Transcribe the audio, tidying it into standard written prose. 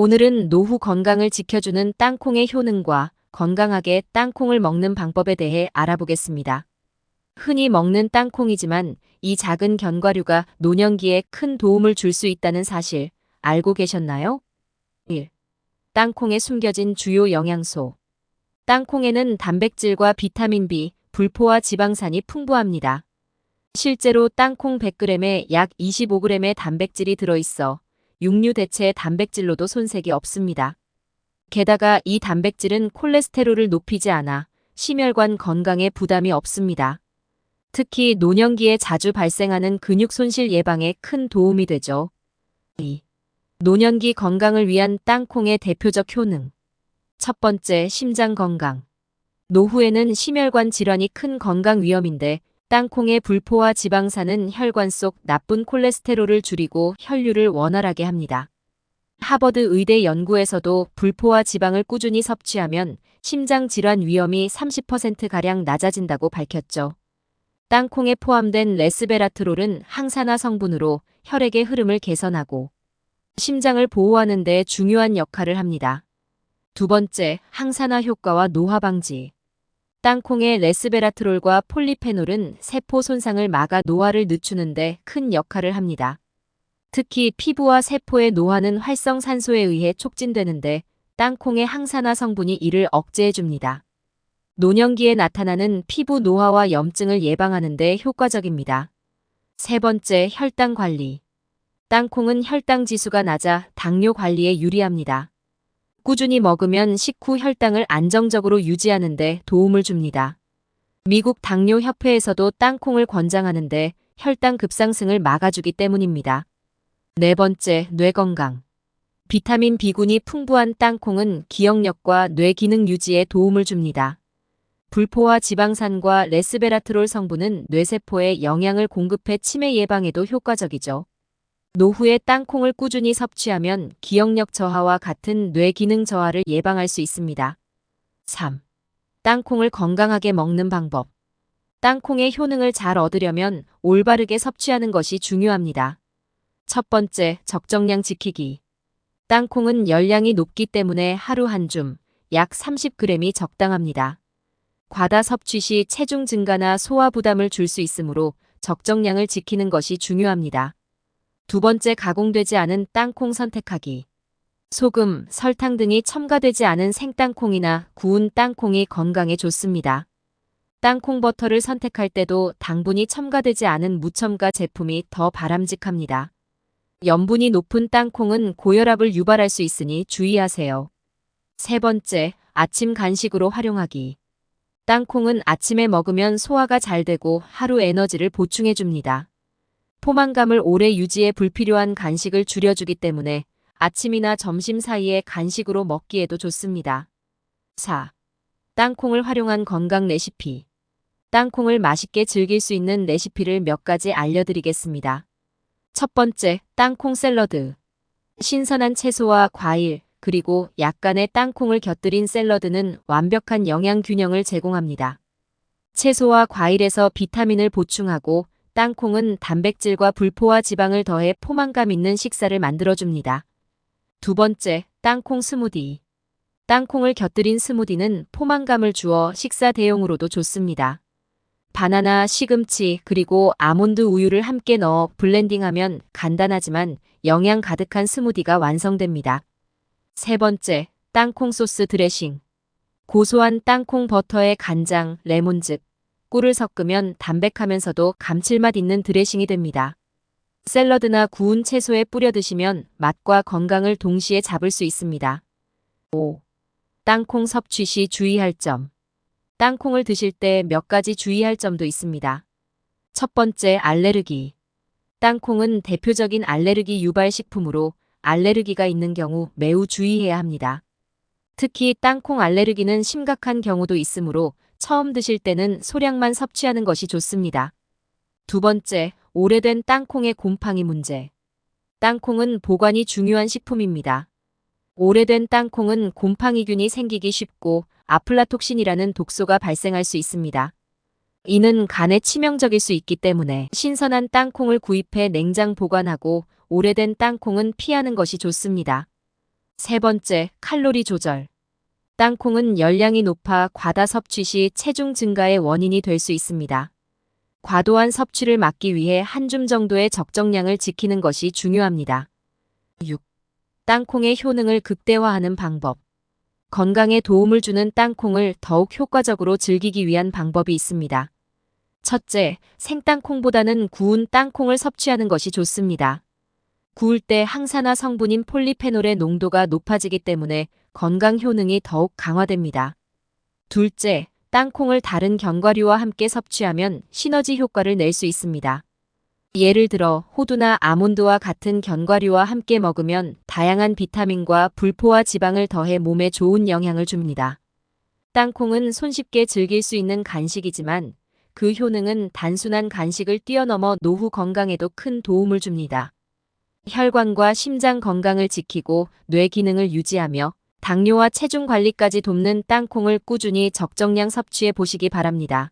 오늘은 노후 건강을 지켜주는 땅콩의 효능과 건강하게 땅콩을 먹는 방법에 대해 알아보겠습니다. 흔히 먹는 땅콩이지만 이 작은 견과류가 노년기에 큰 도움을 줄 수 있다는 사실 알고 계셨나요? 1. 땅콩에 숨겨진 주요 영양소. 땅콩에는 단백질과 비타민 B, 불포화 지방산이 풍부합니다. 실제로 땅콩 100g에 약 25g의 단백질이 들어있어 육류 대체의 단백질로도 손색이 없습니다. 게다가 이 단백질은 콜레스테롤을 높이지 않아 심혈관 건강에 부담이 없습니다. 특히 노년기에 자주 발생하는 근육 손실 예방에 큰 도움이 되죠. 2. 노년기 건강을 위한 땅콩의 대표적 효능. 첫 번째, 심장 건강. 노후에는 심혈관 질환이 큰 건강 위험인데 땅콩의 불포화 지방산은 혈관 속 나쁜 콜레스테롤을 줄이고 혈류를 원활하게 합니다. 하버드 의대 연구에서도 불포화 지방을 꾸준히 섭취하면 심장 질환 위험이 30%가량 낮아진다고 밝혔죠. 땅콩에 포함된 레스베라트롤은 항산화 성분으로 혈액의 흐름을 개선하고 심장을 보호하는 데 중요한 역할을 합니다. 두 번째, 항산화 효과와 노화 방지. 땅콩의 레스베라트롤과 폴리페놀은 세포 손상을 막아 노화를 늦추는 데 큰 역할을 합니다. 특히 피부와 세포의 노화는 활성산소에 의해 촉진되는데 땅콩의 항산화 성분이 이를 억제해줍니다. 노년기에 나타나는 피부 노화와 염증을 예방하는 데 효과적입니다. 세 번째, 혈당 관리. 땅콩은 혈당 지수가 낮아 당뇨 관리에 유리합니다. 꾸준히 먹으면 식후 혈당을 안정적으로 유지하는 데 도움을 줍니다. 미국 당뇨협회에서도 땅콩을 권장하는데 혈당 급상승을 막아주기 때문입니다. 네 번째, 뇌 건강. 비타민 B군이 풍부한 땅콩은 기억력과 뇌 기능 유지에 도움을 줍니다. 불포화 지방산과 레스베라트롤 성분은 뇌세포에 영양을 공급해 치매 예방에도 효과적이죠. 노후에 땅콩을 꾸준히 섭취하면 기억력 저하와 같은 뇌 기능 저하를 예방할 수 있습니다. 3. 땅콩을 건강하게 먹는 방법. 땅콩의 효능을 잘 얻으려면 올바르게 섭취하는 것이 중요합니다. 첫 번째, 적정량 지키기. 땅콩은 열량이 높기 때문에 하루 한 줌, 약 30g이 적당합니다. 과다 섭취 시 체중 증가나 소화 부담을 줄 수 있으므로 적정량을 지키는 것이 중요합니다. 두 번째, 가공되지 않은 땅콩 선택하기. 소금, 설탕 등이 첨가되지 않은 생땅콩이나 구운 땅콩이 건강에 좋습니다. 땅콩 버터를 선택할 때도 당분이 첨가되지 않은 무첨가 제품이 더 바람직합니다. 염분이 높은 땅콩은 고혈압을 유발할 수 있으니 주의하세요. 세 번째, 아침 간식으로 활용하기. 땅콩은 아침에 먹으면 소화가 잘 되고 하루 에너지를 보충해 줍니다. 포만감을 오래 유지해 불필요한 간식을 줄여주기 때문에 아침이나 점심 사이에 간식으로 먹기에도 좋습니다. 4. 땅콩을 활용한 건강 레시피. 땅콩을 맛있게 즐길 수 있는 레시피를 몇 가지 알려드리겠습니다. 첫 번째, 땅콩 샐러드. 신선한 채소와 과일, 그리고 약간의 땅콩을 곁들인 샐러드는 완벽한 영양 균형을 제공합니다. 채소와 과일에서 비타민을 보충하고 땅콩은 단백질과 불포화 지방을 더해 포만감 있는 식사를 만들어줍니다. 두 번째, 땅콩 스무디. 땅콩을 곁들인 스무디는 포만감을 주어 식사 대용으로도 좋습니다. 바나나, 시금치, 그리고 아몬드 우유를 함께 넣어 블렌딩하면 간단하지만 영양 가득한 스무디가 완성됩니다. 세 번째, 땅콩 소스 드레싱. 고소한 땅콩 버터에 간장, 레몬즙, 꿀을 섞으면 담백하면서도 감칠맛 있는 드레싱이 됩니다. 샐러드나 구운 채소에 뿌려 드시면 맛과 건강을 동시에 잡을 수 있습니다. 5. 땅콩 섭취 시 주의할 점. 땅콩을 드실 때 몇 가지 주의할 점도 있습니다. 첫 번째, 알레르기. 땅콩은 대표적인 알레르기 유발 식품으로 알레르기가 있는 경우 매우 주의해야 합니다. 특히 땅콩 알레르기는 심각한 경우도 있으므로 처음 드실 때는 소량만 섭취하는 것이 좋습니다. 두 번째, 오래된 땅콩의 곰팡이 문제. 땅콩은 보관이 중요한 식품입니다. 오래된 땅콩은 곰팡이균이 생기기 쉽고 아플라톡신이라는 독소가 발생할 수 있습니다. 이는 간에 치명적일 수 있기 때문에 신선한 땅콩을 구입해 냉장 보관하고 오래된 땅콩은 피하는 것이 좋습니다. 세 번째, 칼로리 조절. 땅콩은 열량이 높아 과다 섭취 시 체중 증가의 원인이 될 수 있습니다. 과도한 섭취를 막기 위해 한 줌 정도의 적정량을 지키는 것이 중요합니다. 6. 땅콩의 효능을 극대화하는 방법. 건강에 도움을 주는 땅콩을 더욱 효과적으로 즐기기 위한 방법이 있습니다. 첫째, 생땅콩보다는 구운 땅콩을 섭취하는 것이 좋습니다. 구울 때 항산화 성분인 폴리페놀의 농도가 높아지기 때문에 건강 효능이 더욱 강화됩니다. 둘째, 땅콩을 다른 견과류와 함께 섭취하면 시너지 효과를 낼 수 있습니다. 예를 들어 호두나 아몬드와 같은 견과류와 함께 먹으면 다양한 비타민과 불포화 지방을 더해 몸에 좋은 영향을 줍니다. 땅콩은 손쉽게 즐길 수 있는 간식이지만 그 효능은 단순한 간식을 뛰어넘어 노후 건강에도 큰 도움을 줍니다. 혈관과 심장 건강을 지키고 뇌 기능을 유지하며 당뇨와 체중 관리까지 돕는 땅콩을 꾸준히 적정량 섭취해 보시기 바랍니다.